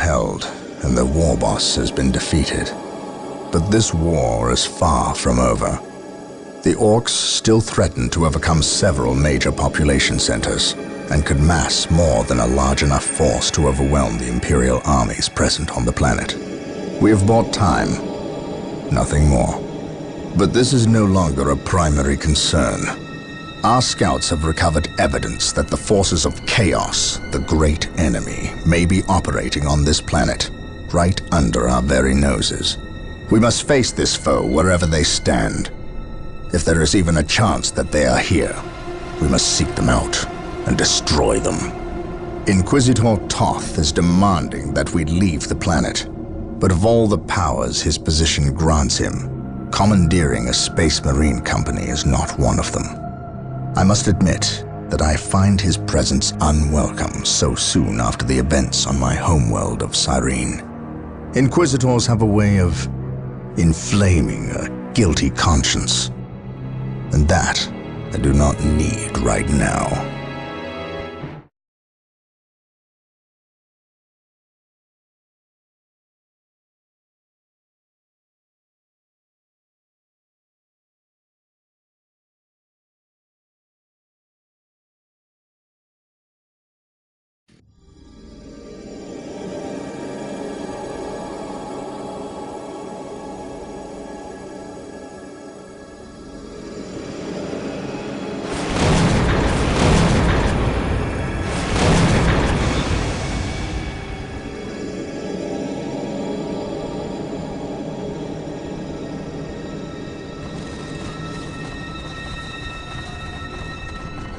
upheld, and the war boss has been defeated. But this war is far from over. The orcs still threaten to overcome several major population centers, and could mass more than a large enough force to overwhelm the Imperial armies present on the planet. We have bought time, nothing more. But this is no longer a primary concern. Our scouts have recovered evidence that the forces of chaos, the great enemy, may be operating on this planet, right under our very noses. We must face this foe wherever they stand. If there is even a chance that they are here, we must seek them out and destroy them. Inquisitor Toth is demanding that we leave the planet, but of all the powers his position grants him, commandeering a space marine company is not one of them. I must admit that I find his presence unwelcome so soon after the events on my homeworld of Cyrene. Inquisitors have a way of inflaming a guilty conscience, and that I do not need right now.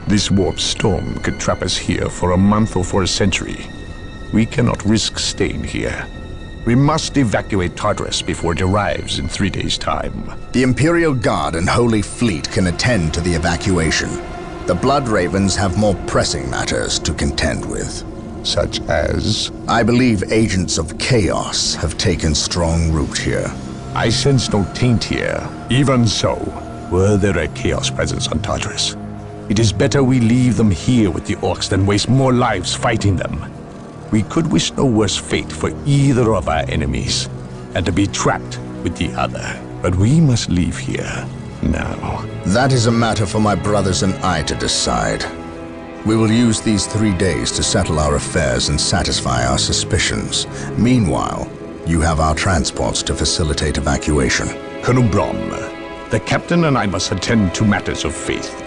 This warp storm could trap us here for a month or for a century. We cannot risk staying here. We must evacuate Tartarus before it arrives in 3 days' time. The Imperial Guard and Holy Fleet can attend to the evacuation. The Blood Ravens have more pressing matters to contend with. Such as? I believe agents of chaos have taken strong root here. I sense no taint here. Even so, were there a chaos presence on Tartarus, it is better we leave them here with the orcs than waste more lives fighting them. We could wish no worse fate for either of our enemies, and to be trapped with the other. But we must leave here now. That is a matter for my brothers and I to decide. We will use these 3 days to settle our affairs and satisfy our suspicions. Meanwhile, you have our transports to facilitate evacuation. Colonel Brom, the captain and I must attend to matters of faith.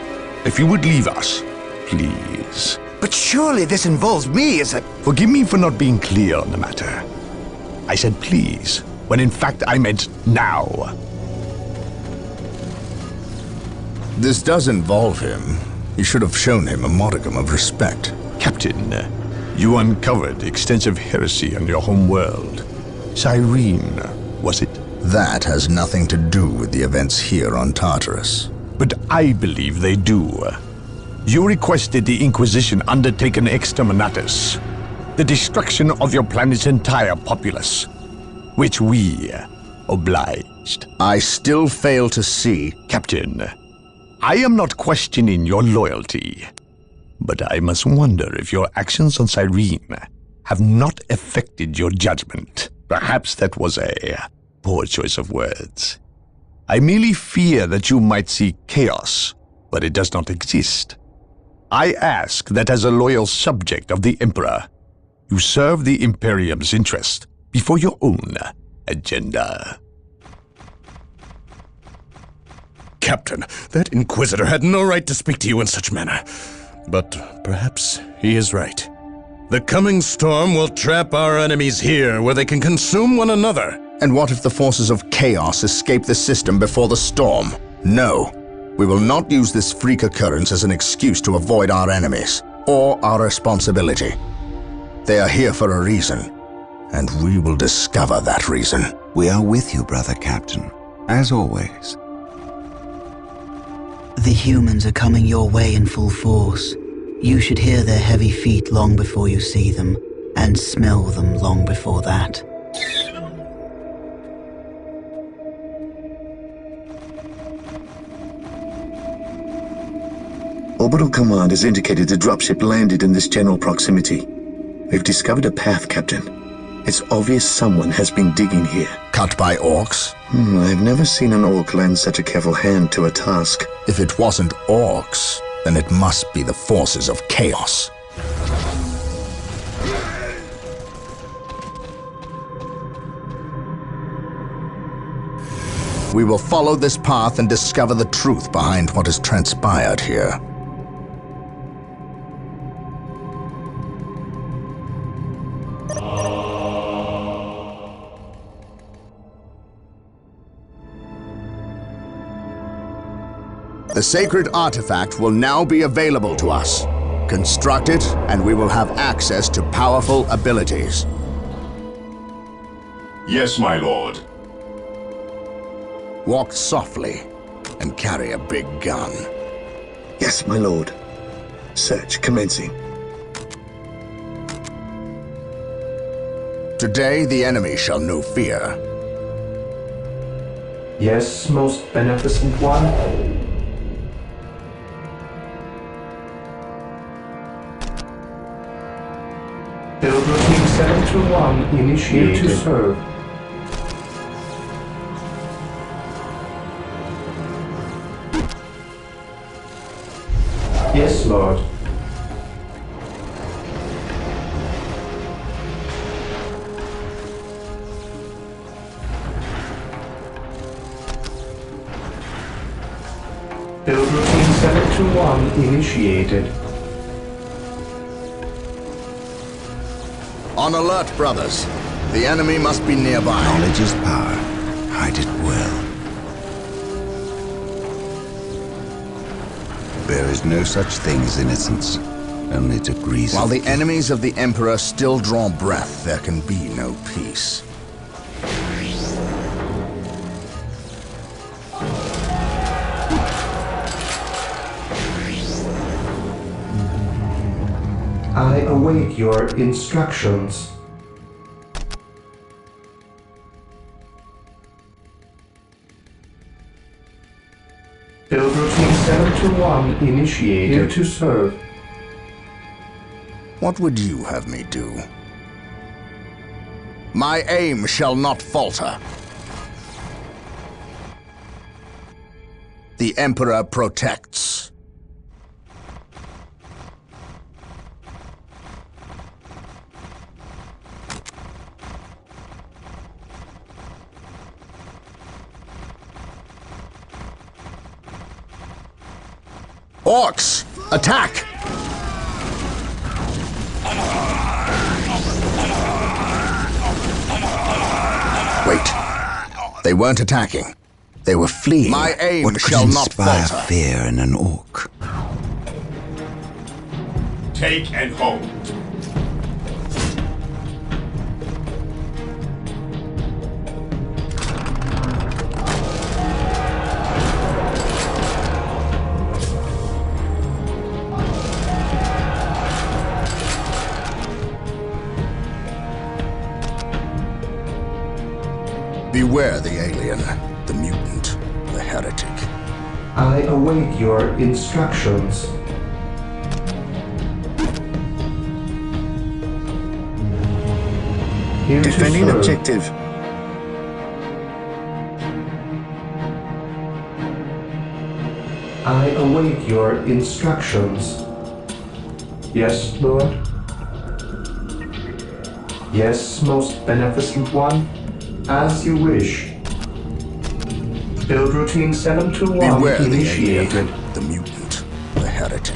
If you would leave us, please. But surely this involves me as a... Forgive me for not being clear on the matter. I said please, when in fact I meant now. This does involve him. You should have shown him a modicum of respect. Captain, you uncovered extensive heresy on your home world. Cyrene, was it? That has nothing to do with the events here on Tartarus. But I believe they do. You requested the Inquisition undertake an exterminatus, the destruction of your planet's entire populace, which we obliged. I still fail to see... Captain, I am not questioning your loyalty, but I must wonder if your actions on Cyrene have not affected your judgment. Perhaps that was a poor choice of words. I merely fear that you might see chaos, but it does not exist. I ask that as a loyal subject of the Emperor, you serve the Imperium's interest before your own agenda. Captain, that Inquisitor had no right to speak to you in such manner. But perhaps he is right. The coming storm will trap our enemies here where they can consume one another. And what if the forces of chaos escape the system before the storm? No. We will not use this freak occurrence as an excuse to avoid our enemies, or our responsibility. They are here for a reason, and we will discover that reason. We are with you, brother Captain, as always. The humans are coming your way in full force. You should hear their heavy feet long before you see them, and smell them long before that. Orbital Command has indicated the dropship landed in this general proximity. We've discovered a path, Captain. It's obvious someone has been digging here. Cut by orcs? I've never seen an orc lend such a careful hand to a task. If it wasn't orcs, then it must be the forces of chaos. We will follow this path and discover the truth behind what has transpired here. The sacred artifact will now be available to us. Construct it, and we will have access to powerful abilities. Yes, my lord. Walk softly and carry a big gun. Yes, my lord. Search commencing. Today the enemy shall know fear. Yes, most beneficent one. Build routine 721, initiate to serve. Yes, Lord. Build routine 721 initiated. On alert, brothers. The enemy must be nearby. Knowledge is power. Hide it well. There is no such thing as innocence, only degrees While of the guilt. enemies of the Emperor still draw breath, there can be no peace. I await your instructions. Build routine 721 initiated. Here to serve. What would you have me do? My aim shall not falter. The Emperor protects. Orcs, attack! Wait. They weren't attacking. They were fleeing. My aim What could shall not inspire falter. fear in an orc? Take and hold. Beware the alien, the mutant, the heretic. I await your instructions. Here to Defending serve. objective. I await your instructions. Yes, Lord. Yes, most beneficent one. As you wish. Build routine 721 Beware the initiated. alien, the mutant, the heretic.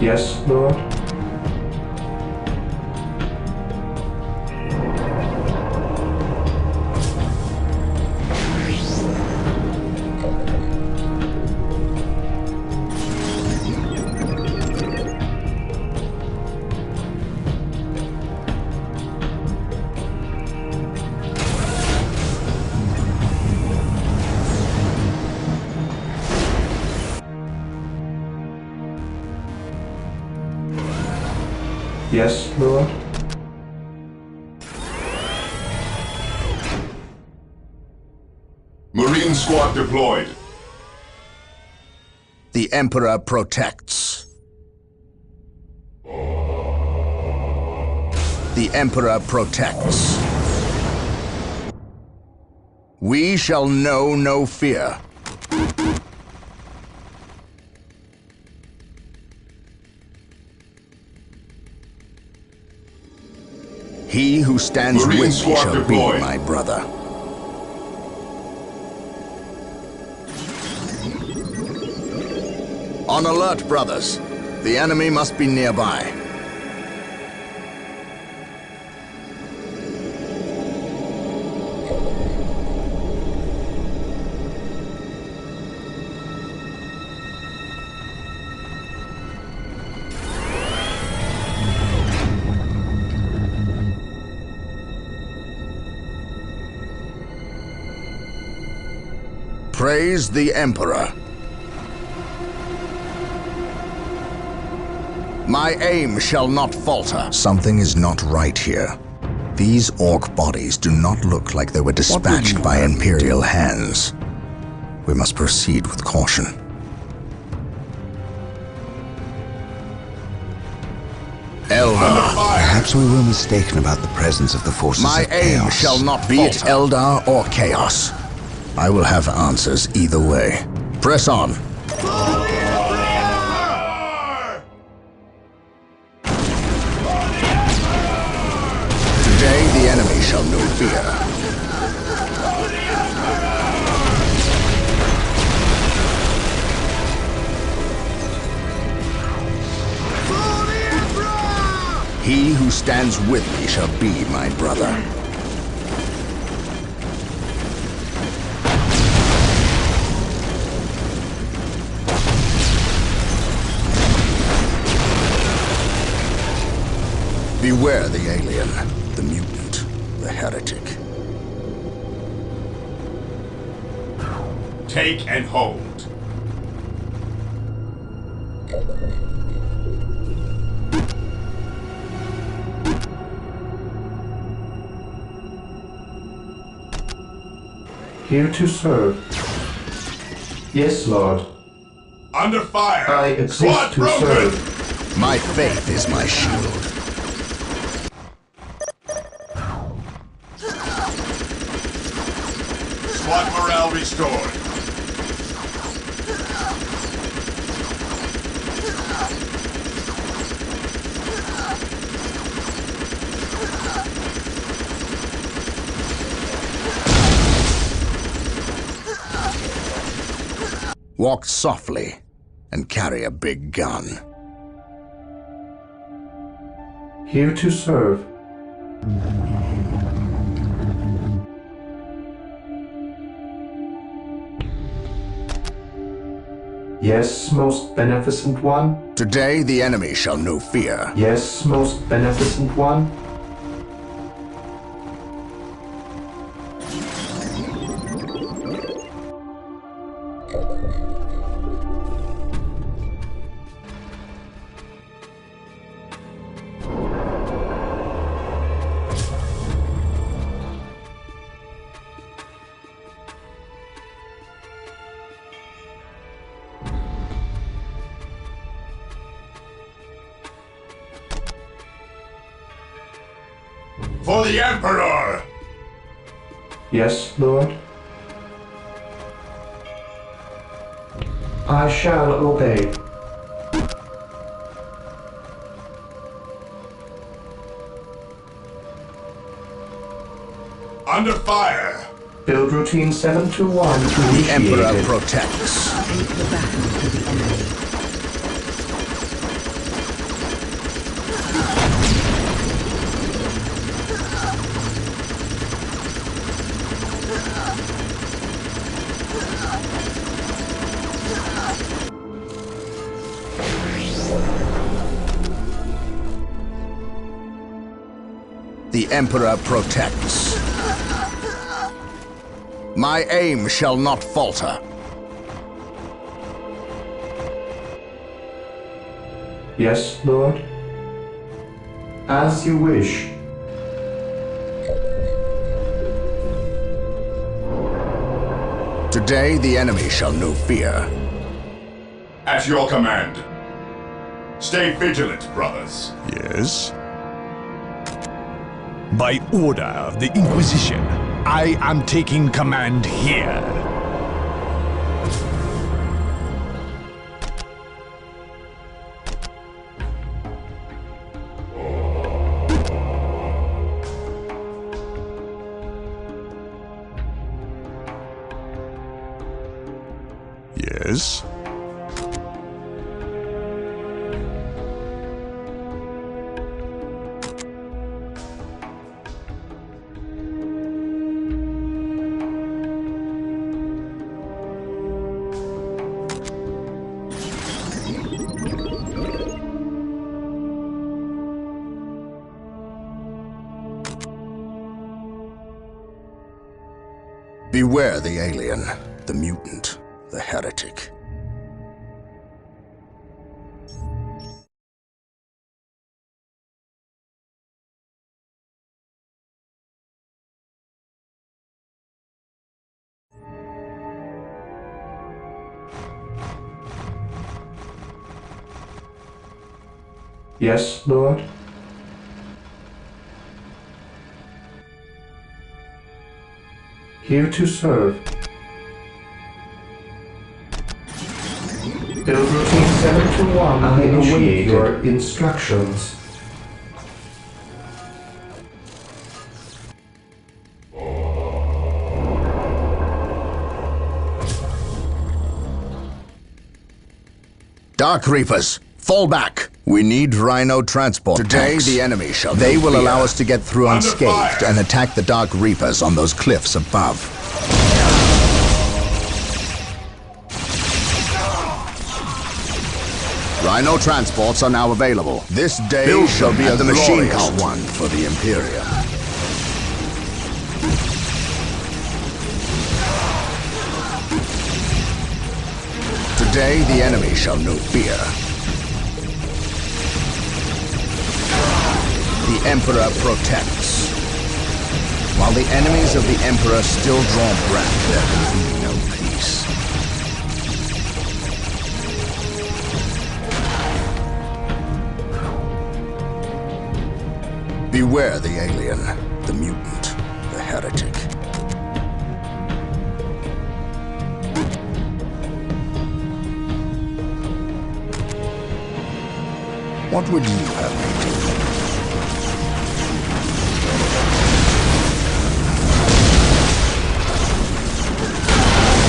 Yes, Lord. Yes, Lord. Marine squad deployed. The Emperor protects. The Emperor protects. We shall know no fear. He who stands Marine with me squad shall deployed. be my brother. On alert, brothers. The enemy must be nearby. Praise the Emperor. My aim shall not falter. Something is not right here. These orc bodies do not look like they were dispatched by Imperial hands. We must proceed with caution. Eldar. Perhaps we were mistaken about the presence of the forces My of aim chaos. shall not be it Eldar or Chaos. I will have answers either way. Press on. Today the enemy shall know fear. He who stands with me shall be my brother. Beware the alien, the mutant, the heretic. Take and hold. Here to serve. Yes, Lord. Under fire. I exist Squad to broken. serve. My faith is my shield. Squad morale restored. Walk softly and carry a big gun. Here to serve. Yes, most beneficent one. Today the enemy shall know fear. Yes, most beneficent one. For the Emperor! Yes, Lord. I shall obey. Under fire! Build routine 721 The Emperor initiated. protects. Take the battle to the enemy. The Emperor protects. My aim shall not falter. Yes, Lord. As you wish. Today the enemy shall know fear. At your command. Stay vigilant, brothers. Yes? By order of the Inquisition, I am taking command here. Yes? Beware the alien, the mutant, the heretic. Yes, Lord? Here to serve. Build routine 721 I await your instructions. Dark Reapers, fall back! We need Rhino transport Today tanks. The enemy shall They will allow us to get through unscathed and attack the Dark Reapers on those cliffs above. Rhino transports are now available. This day shall be the machine cult one for the Imperium. Today the enemy shall know fear. The Emperor protects. While the enemies of the Emperor still draw breath, there can be no peace. Beware the alien, the mutant, the heretic. What would you have me do?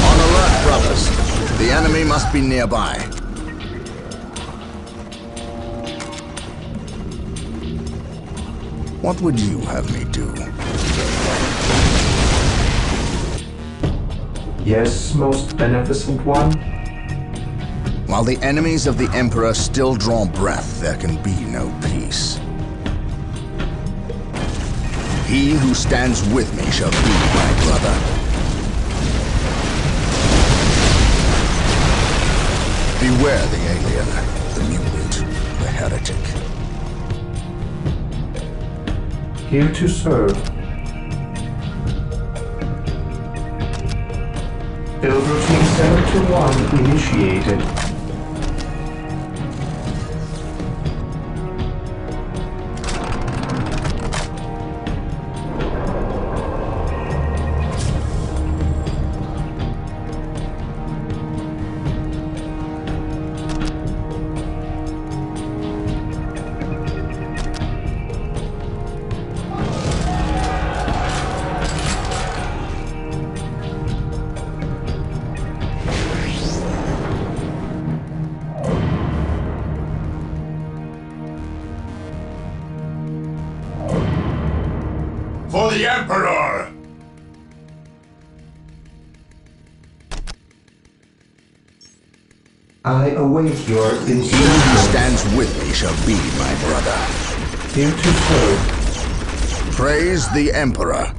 On alert, brothers. The enemy must be nearby. What would you have me do? Yes, most beneficent one. While the enemies of the Emperor still draw breath, there can be no peace. He who stands with me shall be my brother. Beware the alien, the mutant, the heretic. Here to serve. Build routine 721 initiated. For the Emperor! I await your He who instructions. stands with me shall be my brother. Here to serve. Praise the Emperor.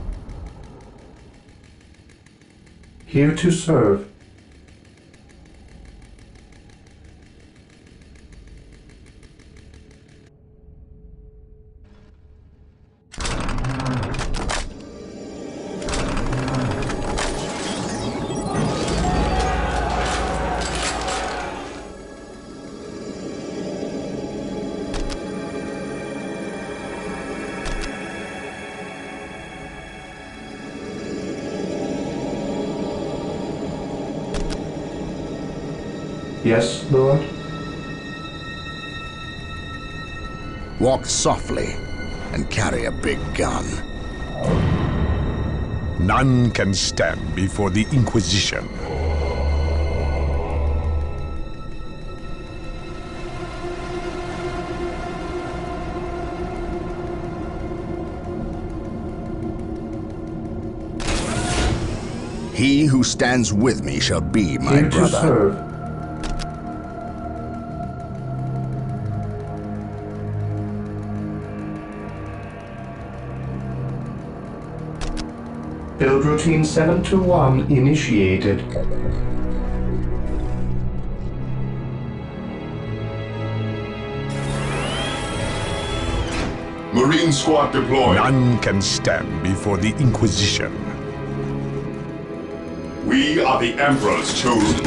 Here to serve. Yes, Lord? Walk softly and carry a big gun. None can stand before the Inquisition. He who stands with me shall be my Here to brother. serve. Build routine 721 initiated. Marine squad deployed. None can stand before the Inquisition. We are the Emperor's chosen.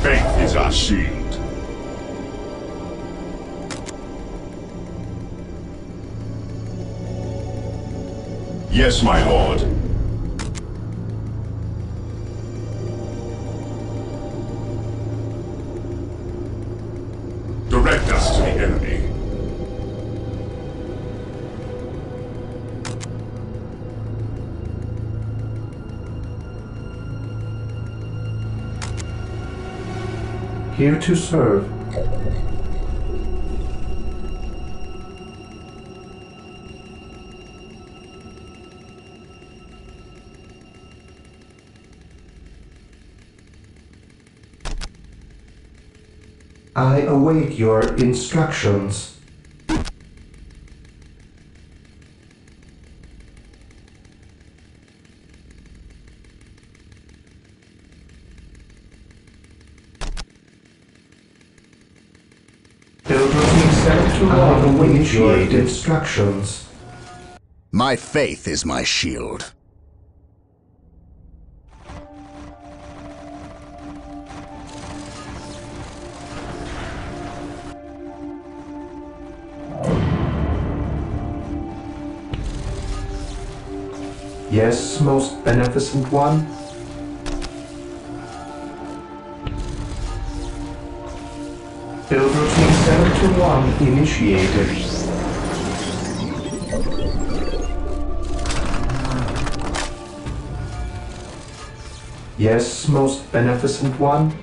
Faith is our shield. Yes, my lord. Direct us to the enemy. Here to serve. I await your instructions. Build routine 721 await your instructions. My faith is my shield. Yes, most beneficent one. Build routine 721 initiated. Yes, most beneficent one.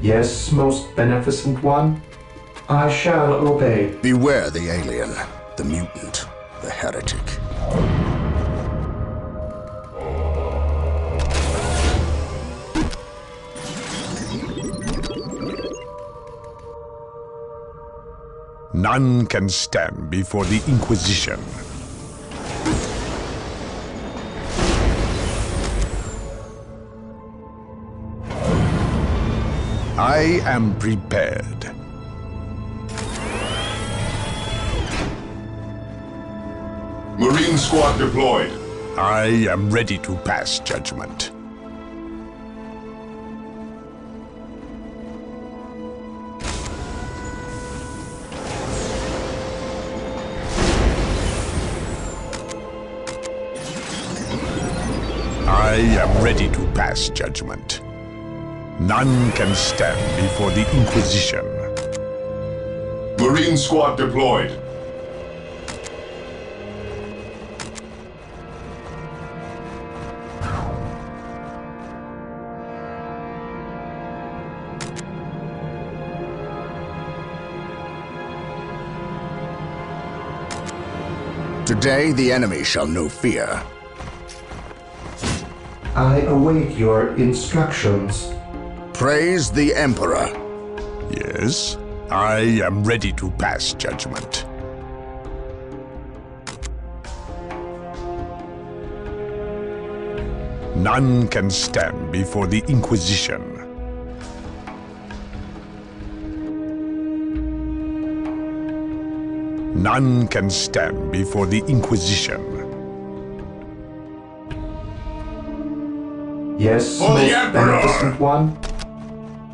Yes, most beneficent one. I shall obey. Beware the alien, the mutant, the heretic. None can stand before the Inquisition. I am prepared. Marine squad deployed. I am ready to pass judgment. I am ready to pass judgment. None can stand before the Inquisition. Marine squad deployed. Today the enemy shall know fear. I await your instructions. Praise the Emperor. Yes, I am ready to pass judgment. None can stand before the Inquisition. None can stand before the Inquisition. Yes, For the most Emperor! beneficent one.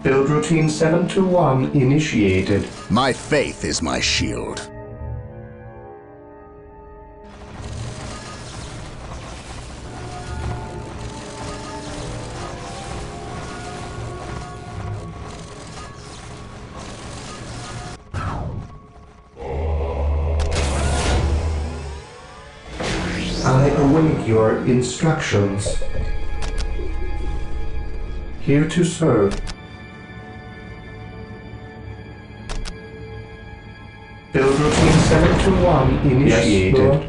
Build routine 721 initiated. My faith is my shield. I await your instructions. Here to serve. Build routine 721 initiated. Yes, Lord.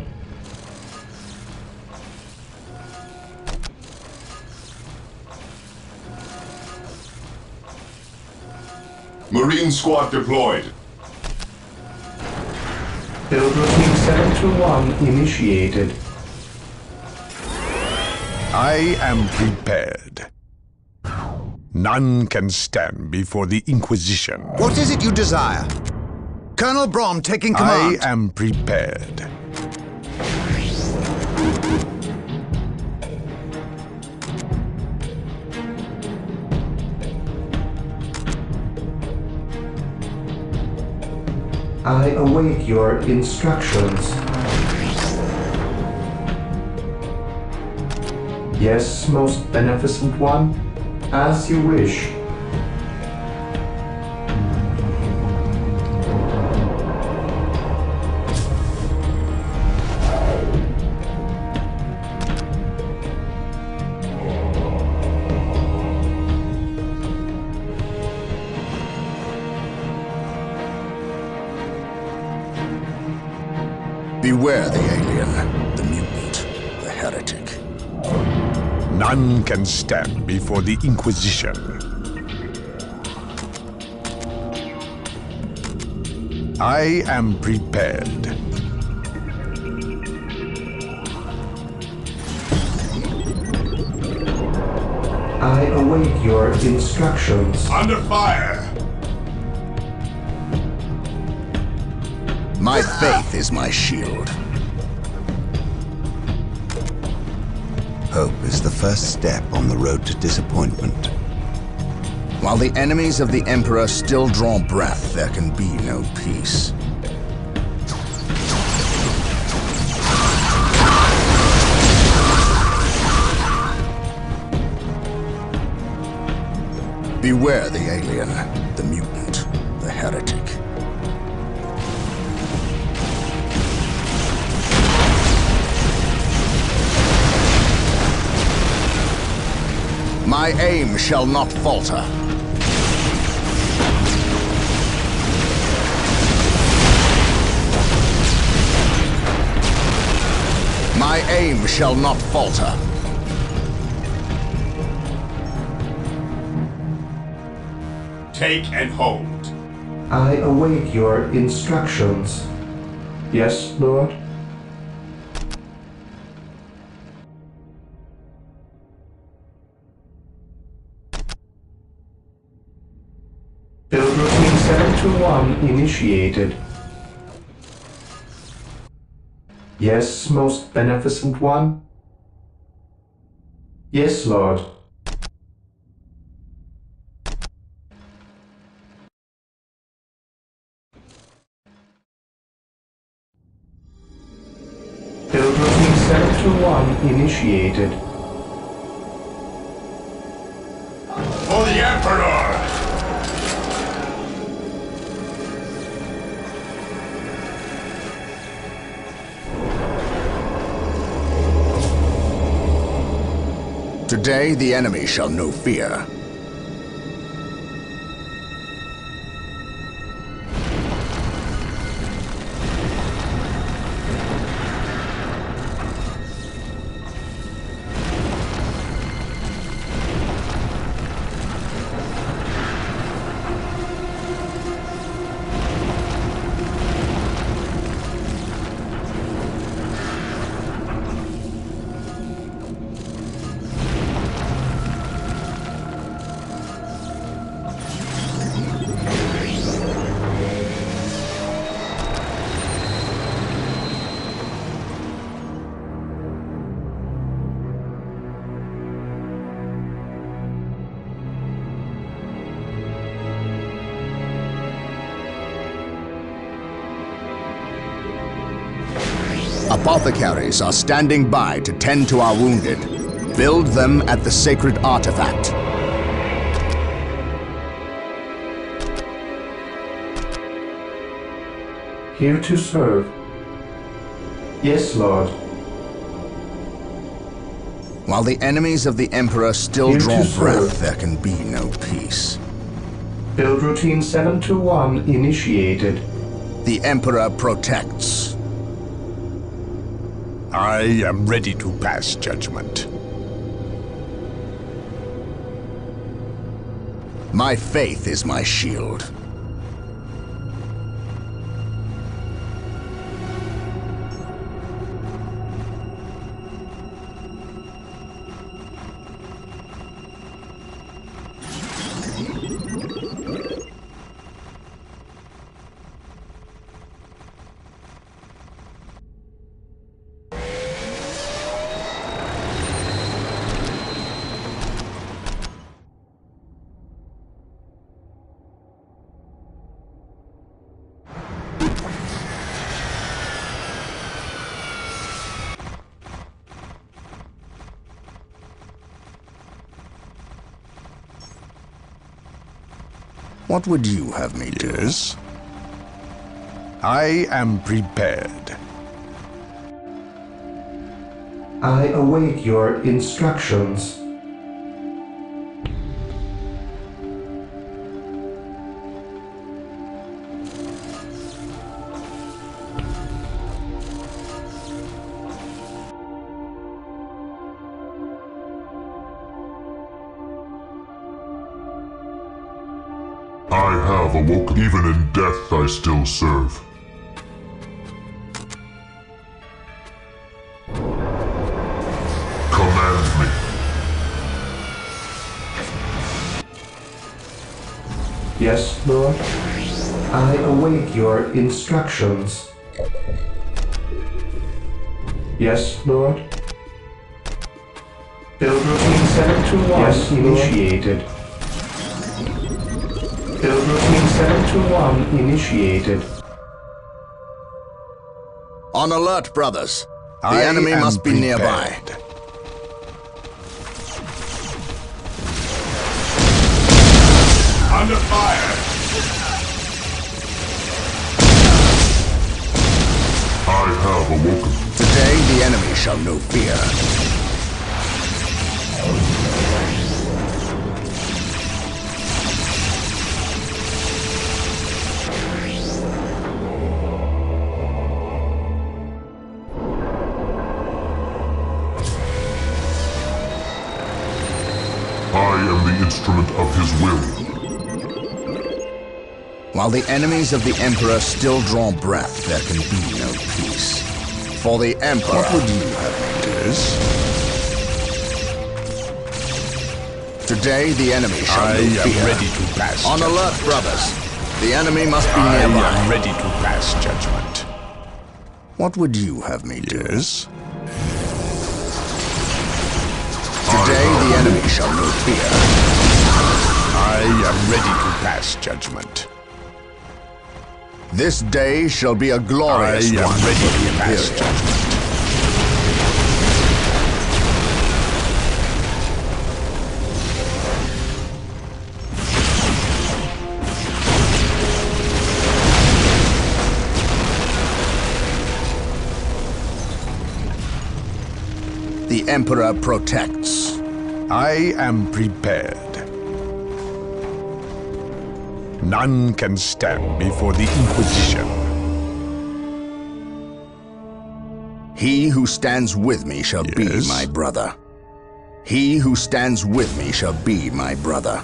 Marine squad deployed. Build routine 721 initiated. I am prepared. None can stand before the Inquisition. What is it you desire? Colonel Brom taking command. I am prepared. I await your instructions. Yes, most beneficent one, as you wish. Beware the alien, the mutant, the heretic. None can stand before the Inquisition. I am prepared. I await your instructions. Under fire! My faith is my shield. Hope is the first step on the road to disappointment. While the enemies of the Emperor still draw breath, there can be no peace. Beware the alien, the mutant, the heretic. My aim shall not falter. My aim shall not falter. Take and hold. I await your instructions. Yes, Lord? Build routine 721 initiated. Yes, most beneficent one? Yes, Lord. Build routine 721 initiated. For the Emperor! Today the enemy shall know fear. Apothecaries are standing by to tend to our wounded. Build them at the sacred artifact. Here to serve. Yes, Lord. While the enemies of the Emperor still Here draw to serve. breath, there can be no peace. Build routine 721 initiated. The Emperor protects. I am ready to pass judgment. My faith is my shield. What would you have me do? Yes? I am prepared. I await your instructions. I have awoken. Even in death I still serve. Command me. Yes, Lord. I await your instructions. Yes, Lord. Build routine 721 yes, initiated. Build routine 721 initiated. On alert, brothers. The enemy must be nearby. Under fire! I have awoken. Today the enemy shall know fear. I am the instrument of his will. While the enemies of the Emperor still draw breath, there can be no peace. For the Emperor... What would you have me do? Today the enemy shall know fear. I am ready to pass On judgment. alert, brothers. The enemy must be I nearby. am ready to pass judgment. What would you have me do? Yes? Today the enemy shall know fear. I am ready to pass judgment. This day shall be a glorious I am one ready for the to pass Imperial. judgment. The Emperor protects. I am prepared. None can stand before the Inquisition. He who stands with me shall be Yes? my brother. He who stands with me shall be my brother.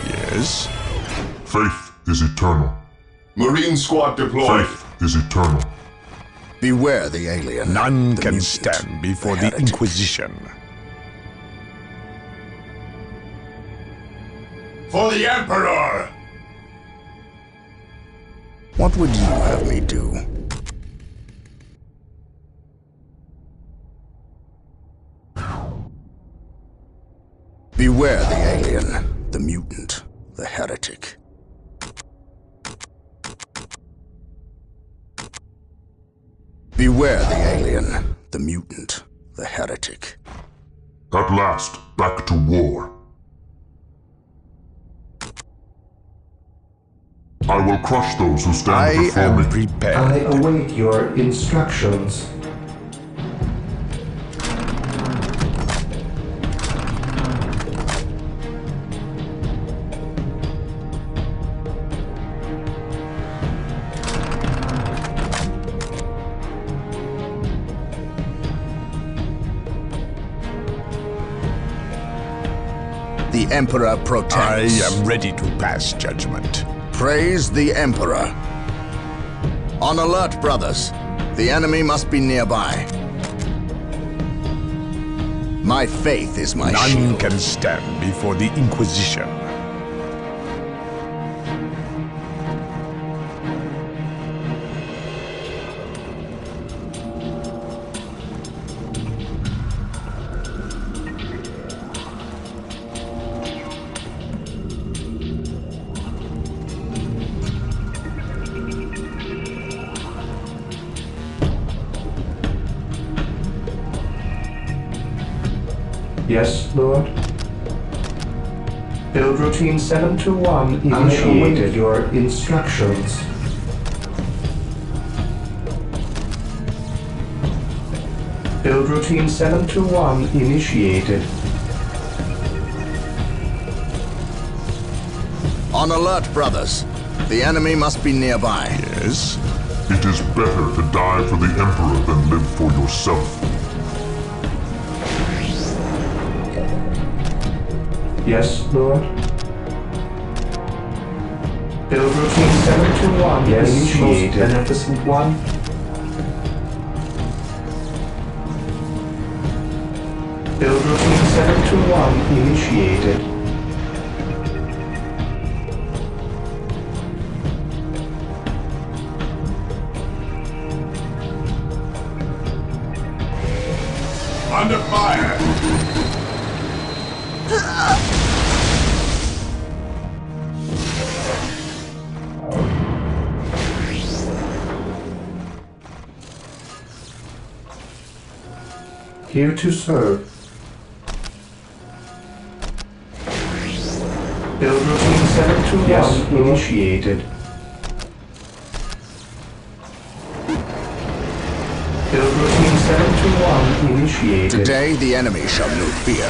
Yes? Faith is eternal. Marine squad deployed. Faith is eternal. Beware the alien. None the can mutant, stand before the heretic. Inquisition. For the Emperor! What would you have me do? Beware the alien, the mutant, the heretic. Beware the alien, the mutant, the heretic. At last, back to war. I will crush those who stand before me. I am prepared. I await your instructions. The Emperor protects. I am ready to pass judgment. Praise the Emperor. On alert, brothers. The enemy must be nearby. My faith is my shield. None can stand before the Inquisition. Yes, Lord. Build routine 721 initiated. I await your instructions. Build routine 721 initiated. On alert, brothers. The enemy must be nearby. Yes? It is better to die for the Emperor than live for yourself. Yes, Lord. Build routine 721 initiated. Most beneficent one. Build routine 721 initiated. Under fire! Here to serve. Build routine 721 initiated. Build routine 721 initiated. Today the enemy shall know fear.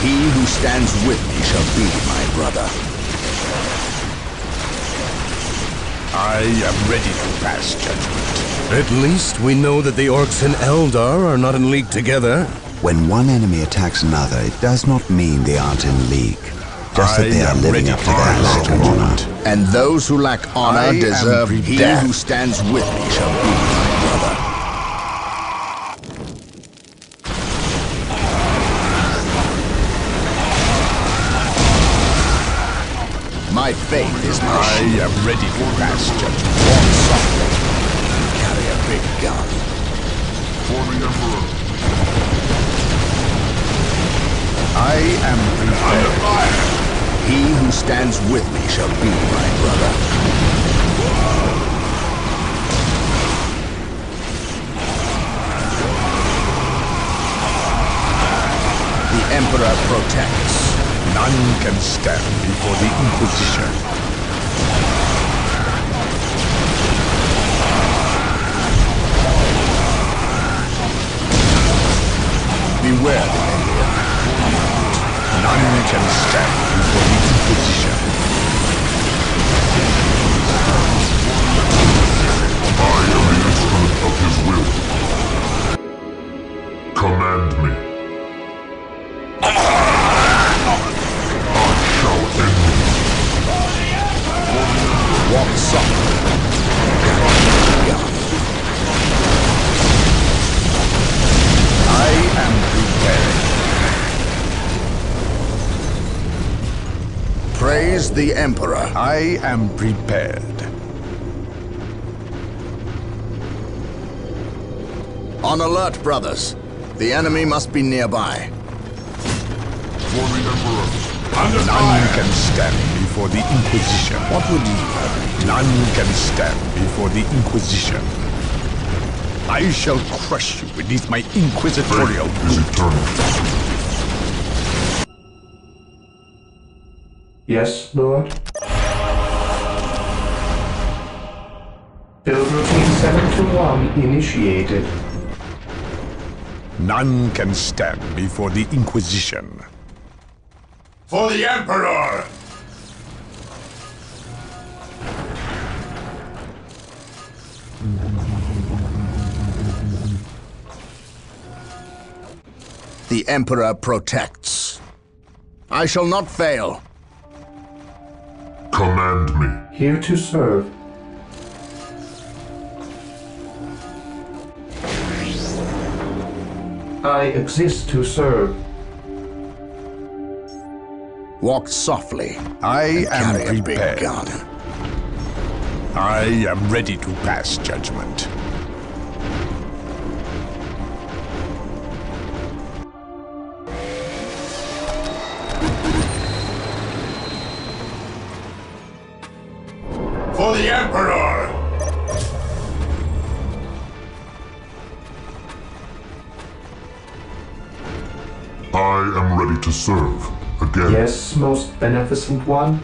He who stands with me shall be my brother. I am ready to pass judgment. At least we know that the orcs in Eldar are not in league together. When one enemy attacks another, it does not mean they aren't in league. Just that they are living up to their lack of honor. And those who lack honor deserve prepared. He who stands with me shall be my brother. My faith is my shield. I am ready to pass judgment. Walk softly. Carry a big gun. For the Emperor. I am Under prepared. fire! He who stands with me shall be my brother. The Emperor protects. None can stand before the Inquisition. Beware the alien. None can stand before the Inquisition. I am the instrument of his will. Command me. Walk softly. Carry a big gun. I am prepared. Praise the Emperor. I am prepared. On alert, brothers. The enemy must be nearby. For the Emperor. Under None fire! can stand before the Inquisition. What would you have? None can stand before the Inquisition. I shall crush you beneath my inquisitorial Faith is eternal. Yes, Lord. Build routine 721 initiated. None can stand before the Inquisition. For the Emperor! The Emperor protects. I shall not fail. Command me. Here to serve. I exist to serve. Walk softly. I Carry am a big prepared. gun. I am ready to pass judgment. For the Emperor! I am ready to serve. Again. Yes, most beneficent one.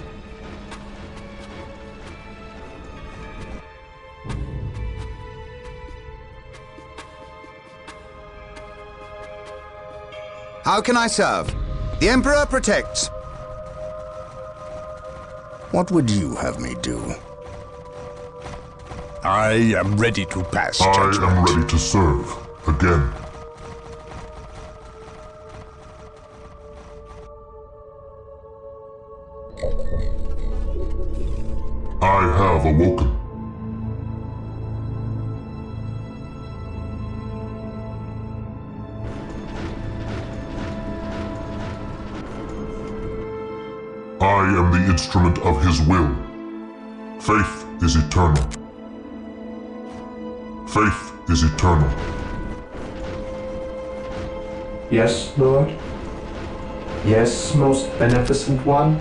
How can I serve? The Emperor protects. What would you have me do? I am ready to pass I judgment. am ready to serve. Again. I have awoken. I am the instrument of his will. Faith is eternal. Faith is eternal. Yes, Lord. Yes, most beneficent one.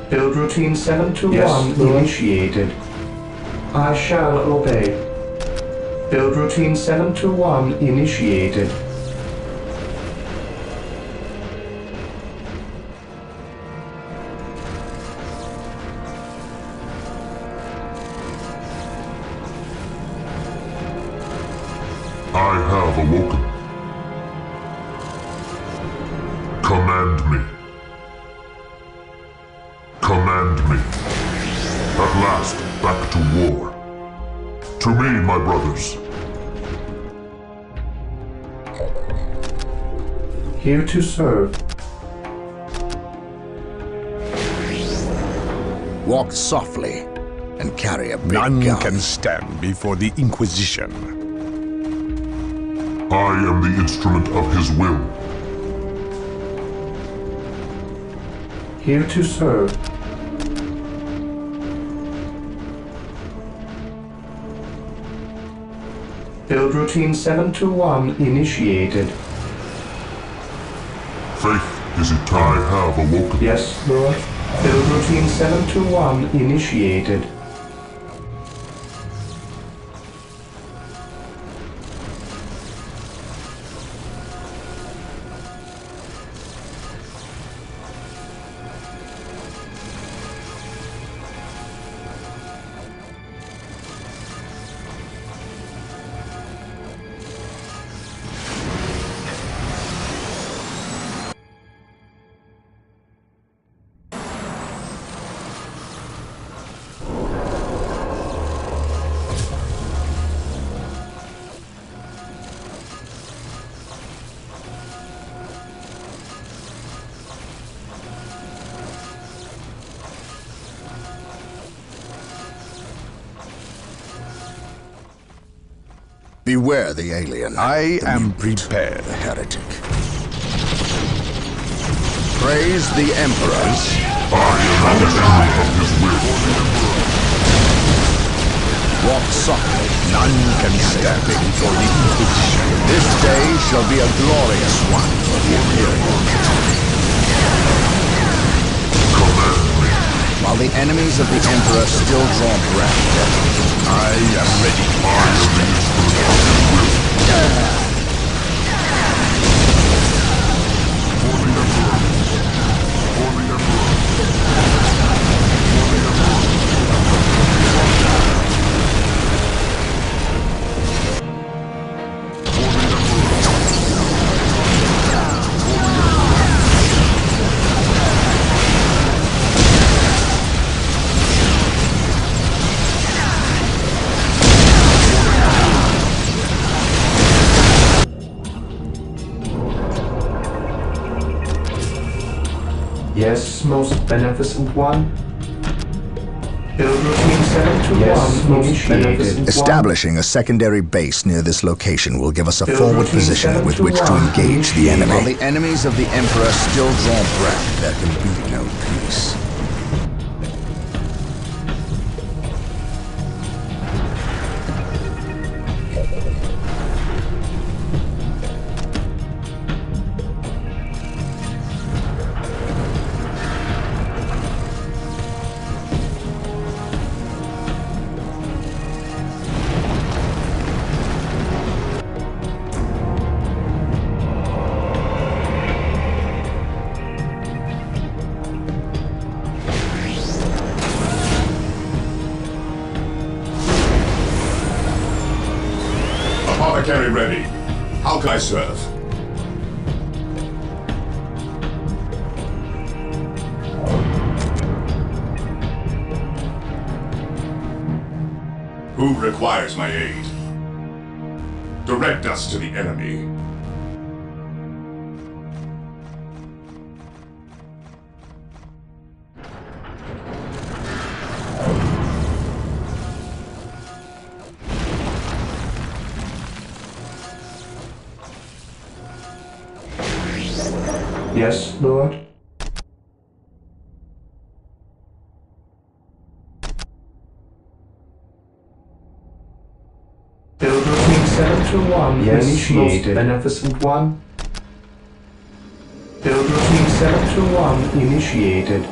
Build routine 721 Yes, Lord. initiated. I shall obey. Build routine 721 initiated. I have awoken. Command me. Command me. At last, back to war. To me, my brothers. Here to serve. Walk softly and carry a big None gun. can stand before the Inquisition. I am the instrument of his will. Here to serve. Build routine 721 initiated. Faith is eternal. I have awoken. Yes, Lord. Build routine 721 initiated. Beware the alien. I the am mutant, prepared. The heretic. Praise the Emperor. I am the enemy of his will. Walk softly. None can stand before the Inquisition. This day shall be a glorious one for the Imperial. While the enemies of the Emperor still draw breath, I am ready. Yes, most beneficent one. Build routine 721 most beneficent one. Establishing a secondary base near this location will give us a forward position with which to engage the enemy. While the enemies of the Emperor still draw breath, there can be no peace. Apothecary ready. How can I serve? Who requires my aid? Direct us to the enemy. Yes, Lord. Build routine 721 Yes, most beneficent one. Build routine 721 initiated.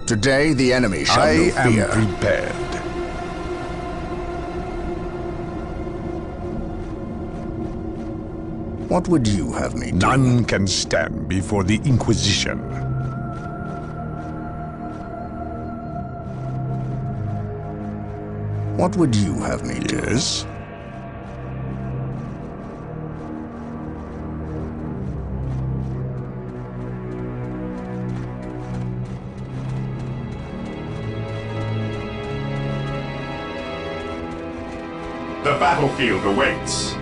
Today, the enemy shall know fear. I am prepared. What would you have me do? None can stand before the Inquisition. What would you have me do? Yes? The battlefield awaits.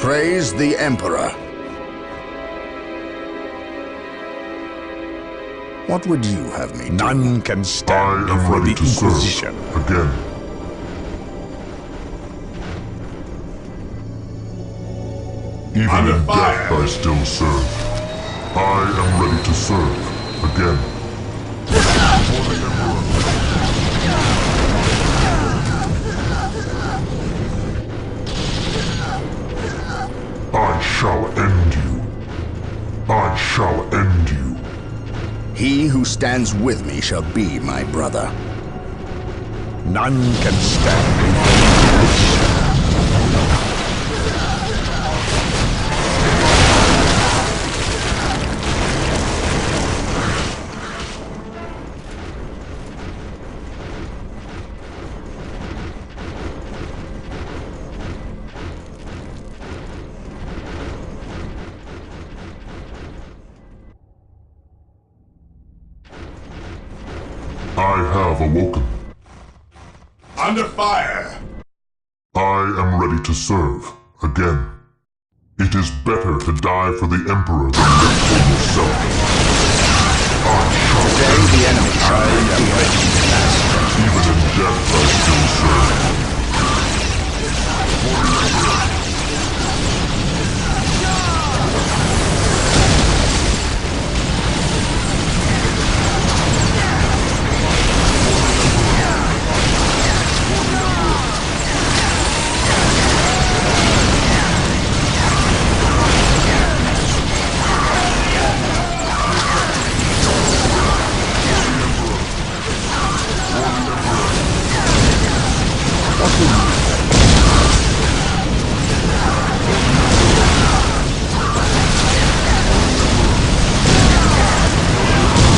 Praise the Emperor. What would you have me do? None can stand before the Inquisition. Again. Even Under in fire. death I still serve. I am ready to serve. Again. I shall end you. I shall end you. He who stands with me shall be my brother. None can stand before the Inquisition. I have awoken. Under fire. I am ready to serve, again. It is better to die for the Emperor than live for yourself. Today the enemy shall be ready. Even in death I still serve.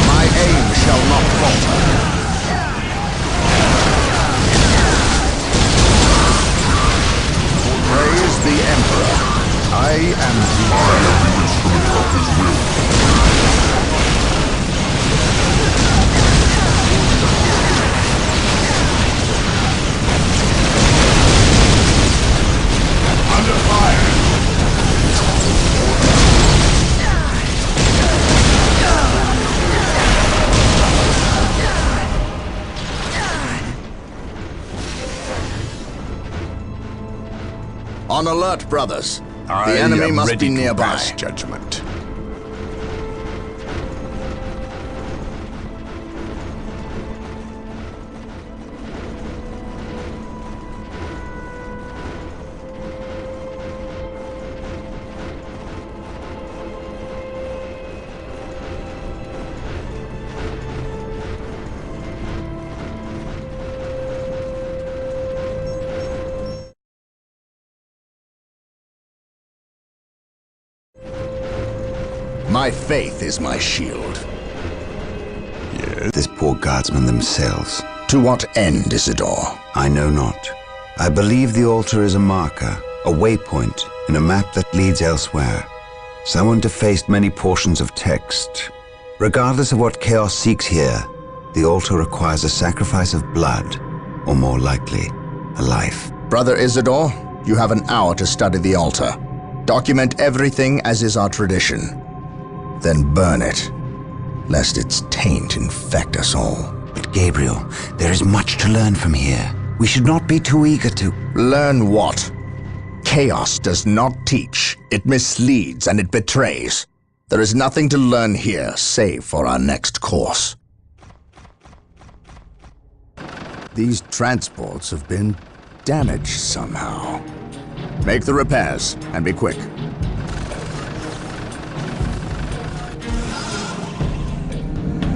My aim shall not falter. Praise the Emperor. I am the instrument of his will. Under fire! On alert, brothers. I The enemy am must ready be to nearby. pass judgment. My faith is my shield. This poor guardsmen themselves. To what end, Isidore? I know not. I believe the altar is a marker, a waypoint in a map that leads elsewhere. Someone defaced many portions of text. Regardless of what chaos seeks here, the altar requires a sacrifice of blood, or more likely, a life. Brother Isidore, you have an hour to study the altar. Document everything as is our tradition. Then burn it, lest its taint infect us all. But Gabriel, there is much to learn from here. We should not be too eager to... Learn what? Chaos does not teach. It misleads and it betrays. There is nothing to learn here, save for our next course. These transports have been damaged somehow. Make the repairs, and be quick.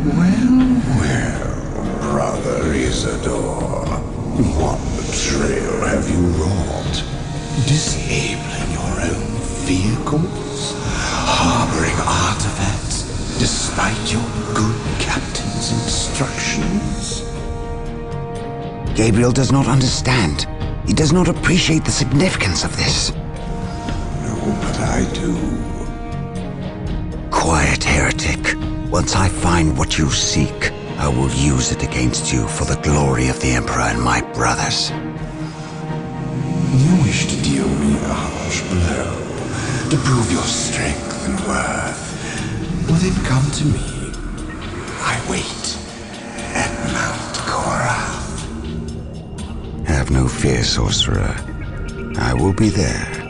Well, Brother Isidore, what betrayal have you wrought? Disabling your own vehicles? Harboring artifacts despite your good captain's instructions? Gabriel does not understand. He does not appreciate the significance of this. No, but I do. Quiet, heretic. Once I find what you seek, I will use it against you for the glory of the Emperor and my brothers. You wish to deal me a harsh blow, to prove your strength and worth. Well, then come to me. I wait at Mount Korath. Have no fear, sorcerer. I will be there.